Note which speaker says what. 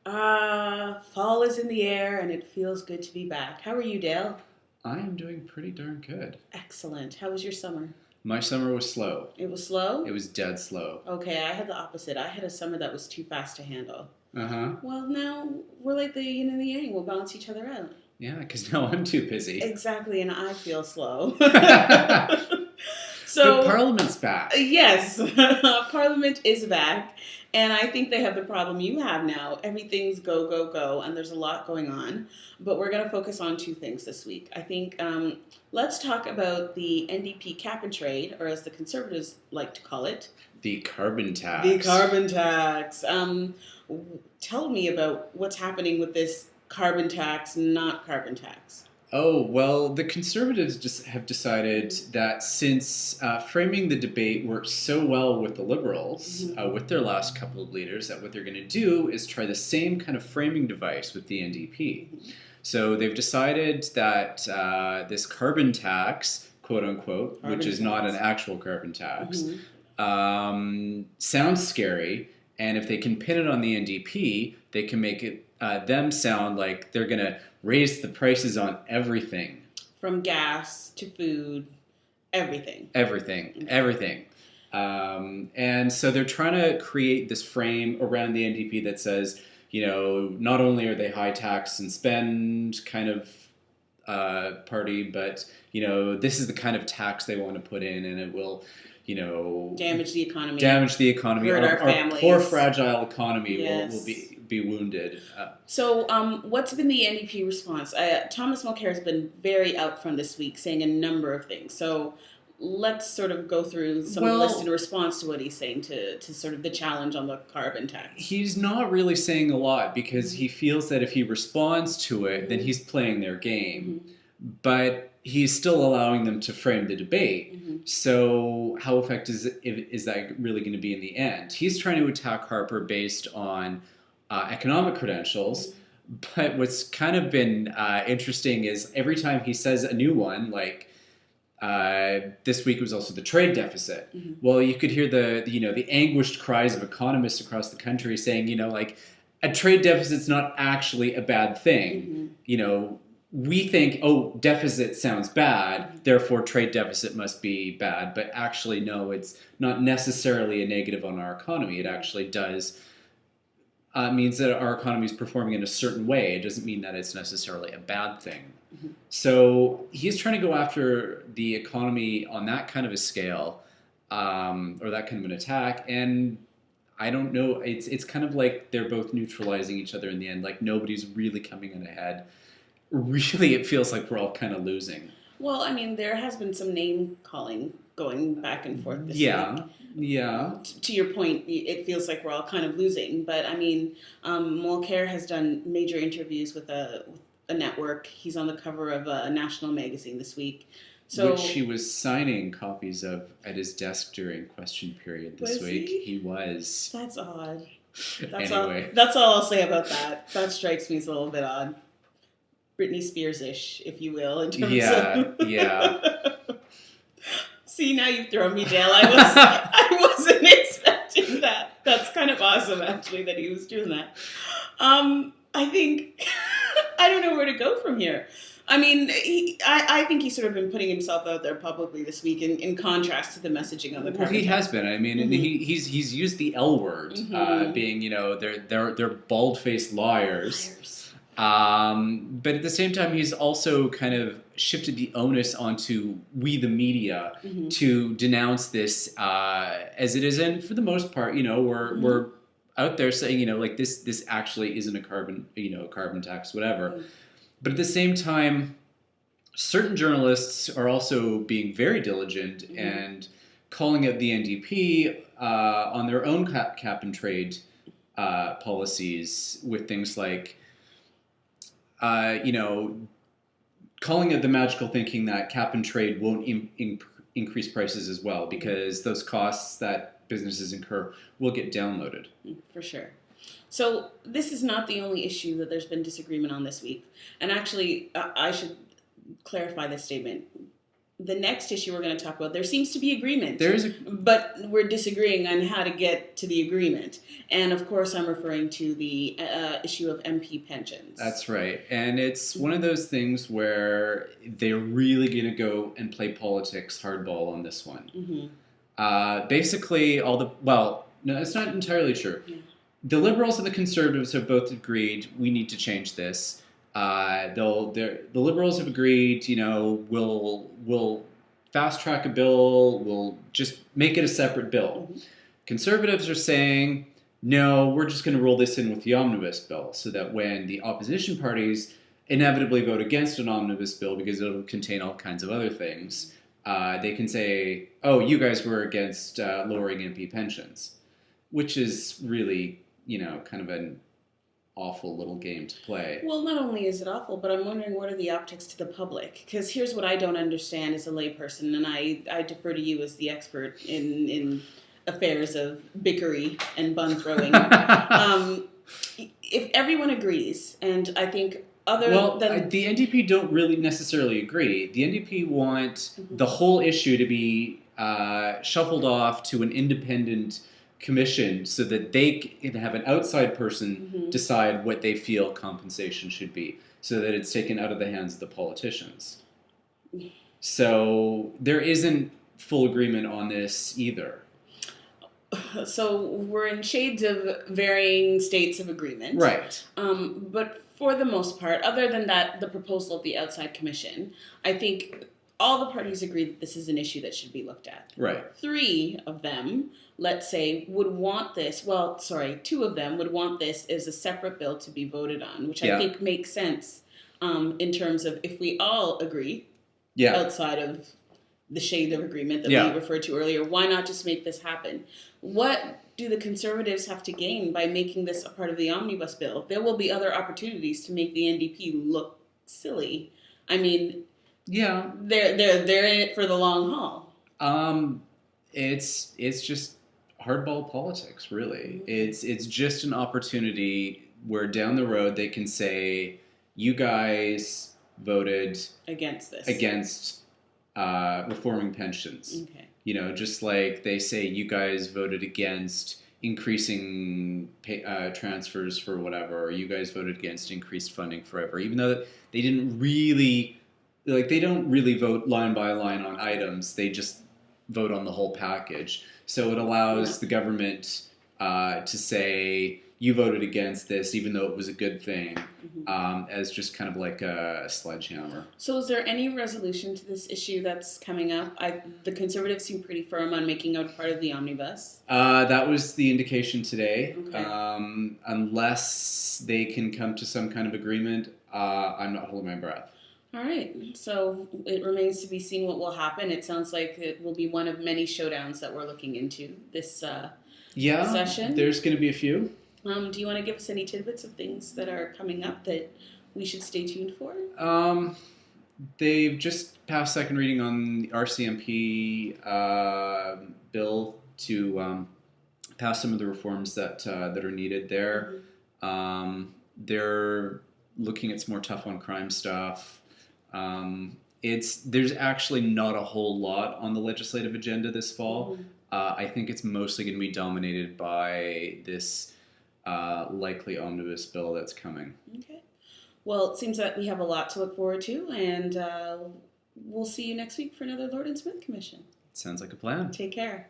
Speaker 1: Fall is in the air and it feels good to be back. How are you, Dale?
Speaker 2: I am doing pretty darn good.
Speaker 1: Excellent. How was your summer?
Speaker 2: My summer was slow.
Speaker 1: It was
Speaker 2: It
Speaker 1: slow?
Speaker 2: was dead slow.
Speaker 1: Okay, I had the opposite. I had a summer that was too fast to handle.
Speaker 2: Uh huh.
Speaker 1: Well, now we're like the yin and the yang. We'll balance each other out.
Speaker 2: Yeah, because now I'm too busy.
Speaker 1: Exactly, and I feel slow.
Speaker 2: But
Speaker 1: So,
Speaker 2: Parliament's back.
Speaker 1: yes, Parliament is back, and I think they have the problem you have now. Everything's go, go, go, and there's a lot going on. But we're going to focus on two things this week. I think let's talk about the NDP cap and trade, or as the Conservatives like to call it,
Speaker 2: The carbon
Speaker 1: the
Speaker 2: tax.
Speaker 1: carbon tax. Tell me about what's happening with this carbon tax, not carbon tax.
Speaker 2: Oh, well, the Conservatives just have decided that since framing the debate worked so well with the Liberals,
Speaker 1: Mhm.
Speaker 2: with their last couple of leaders, that what they're going to do is try the same kind of framing device with the NDP. So they've decided that this carbon tax, quote unquote, which
Speaker 1: Carbon
Speaker 2: is not an
Speaker 1: tax.
Speaker 2: actual carbon tax,
Speaker 1: Mhm.
Speaker 2: sounds scary. And if they can pin it on the NDP, they can make it them sound like they're going to raise the prices on everything,
Speaker 1: From gas to food, everything.
Speaker 2: everything,
Speaker 1: Okay.
Speaker 2: everything. And so they're trying to create this frame around the NDP that says, not only are they high tax and spend kind of party, but this is the kind of tax they want to put in, and it will,
Speaker 1: Damage the economy.
Speaker 2: damage the economy.
Speaker 1: Hurt our
Speaker 2: Our
Speaker 1: families.
Speaker 2: poor fragile economy will
Speaker 1: Yes.
Speaker 2: be wounded.
Speaker 1: So, what's been the NDP response? Thomas Mulcair has been very out front this week, saying a number of things. So, let's sort of go through some of the list in response to what he's saying to sort of the challenge on the carbon tax.
Speaker 2: He's not really saying a lot because he feels that if he responds to it, then he's playing their game. But he's still allowing them to frame the debate. So how effective is that really going to be in the end? He's trying to attack Harper based on economic credentials. But what's kind of been interesting is every time he says a new one, like this week was also the trade deficit. Well, you could hear the anguished cries of economists across the country saying, like a trade deficit's not actually a bad thing. We think, oh, deficit sounds bad, therefore trade deficit must be bad. But actually, no, it's not necessarily a negative on our economy. It actually does means that our economy is performing in a certain way. It doesn't mean that it's necessarily a bad thing. So he's trying to go after the economy on that kind of a scale, or that kind of an attack. And I don't know. It's kind of like they're both neutralizing each other in the end. Like nobody's really coming in ahead. Really, it feels like we're all kind of losing.
Speaker 1: Well, I mean, there has been some name calling going back and forth this week.
Speaker 2: Yeah.
Speaker 1: To your point, it feels like we're all kind of losing. But I mean, Mulcair has done major interviews with a network. He's on the cover of a national magazine this week. So,
Speaker 2: Which he was signing copies of at his desk during question period this
Speaker 1: Was
Speaker 2: week.
Speaker 1: he?
Speaker 2: He was.
Speaker 1: That's odd.
Speaker 2: Anyway.
Speaker 1: That's all I'll say about that. That strikes me as a little bit odd. Britney Spears-ish, if you will, in terms of...
Speaker 2: Yeah.
Speaker 1: See, now you've thrown me, Dale. I wasn't expecting that. That's kind of awesome, actually, that he was doing that. I think I don't know where to go from here. I mean, I think he's sort of been putting himself out there publicly this week in contrast to the messaging on the carbon
Speaker 2: He
Speaker 1: tax.
Speaker 2: has been. I mean, he's used the L word, being they're bald-faced liars. But at the same time, he's also kind of shifted the onus onto we, the media, to denounce this as it is. And for the most part, we're out there saying, like this actually isn't a carbon tax, whatever. But at the same time, certain journalists are also being very diligent and calling out the NDP on their own cap and trade policies with things like, calling it the magical thinking that cap and trade won't increase prices as well because those costs that businesses incur will get downloaded.
Speaker 1: For sure. So this is not the only issue that there's been disagreement on this week. And actually, I should clarify this statement. the next issue we're going to talk about, there seems to be agreement.
Speaker 2: There is a
Speaker 1: But we're disagreeing on how to get to the agreement. And of course, I'm referring to the issue of MP pensions.
Speaker 2: That's right. And it's one of those things where they're really going to go and play politics hardball on this one. Basically, no, it's not entirely true.
Speaker 1: Yeah.
Speaker 2: The Liberals and the Conservatives have both agreed we need to change this. The Liberals have agreed, we'll fast track a bill, we'll just make it a separate bill. Conservatives are saying, no, we're just going to roll this in with the omnibus bill so that when the opposition parties inevitably vote against an omnibus bill because it'll contain all kinds of other things, they can say, oh, you guys were against lowering MP pensions, which is really, kind of an awful little game to play.
Speaker 1: Well, not only is it awful, but I'm wondering what are the optics to the public? Because here's what I don't understand as a layperson, and I defer to you as the expert in affairs of bickery and bun throwing. If everyone agrees, and I think
Speaker 2: the NDP don't really necessarily agree. The NDP want the whole issue to be shuffled off to an independent commission so that they can have an outside person decide what they feel compensation should be, so that it's taken out of the hands of the politicians. So there isn't full agreement on this either.
Speaker 1: So we're in shades of varying states of agreement.
Speaker 2: Right.
Speaker 1: But for the most part, other than that, the proposal of the outside commission, I think all the parties agree that this is an issue that should be looked at.
Speaker 2: Right.
Speaker 1: 3 of them, let's say, would want this, 2 of them would want this as a separate bill to be voted on, which I think makes sense in terms of if we all agree outside of the shade of agreement that we referred to earlier, why not just make this happen? What do the Conservatives have to gain by making this a part of the omnibus bill? There will be other opportunities to make the NDP look silly. I mean, they're in it for the long haul.
Speaker 2: It's just hardball politics, really. It's just an opportunity where down the road they can say, you guys voted
Speaker 1: against this.
Speaker 2: Against reforming pensions.
Speaker 1: Okay.
Speaker 2: Just like they say you guys voted against increasing transfers for whatever, or you guys voted against increased funding forever, even though they didn't really, they don't really vote line by line on items, they just vote on the whole package. So it allows the government to say, you voted against this, even though it was a good thing, as just kind of like a sledgehammer. So
Speaker 1: is there any resolution to this issue that's coming up? The Conservatives seem pretty firm on making it part of the omnibus.
Speaker 2: That was the indication today.
Speaker 1: Okay.
Speaker 2: Unless they can come to some kind of agreement, I'm not holding my breath.
Speaker 1: All right. So it remains to be seen what will happen. It sounds like it will be one of many showdowns that we're looking into this session.
Speaker 2: There's going to be a few.
Speaker 1: Do you want to give us any tidbits of things that are coming up that we should stay tuned for?
Speaker 2: They've just passed second reading on the RCMP bill to pass some of the reforms that are needed there. They're looking at some more tough on crime stuff. There's actually not a whole lot on the legislative agenda this fall. I think it's mostly going to be dominated by this likely omnibus bill that's coming. Okay.
Speaker 1: Well, it seems that we have a lot to look forward to, and we'll see you next week for another Lord and Smith Commission.
Speaker 2: Sounds like a plan.
Speaker 1: Take care.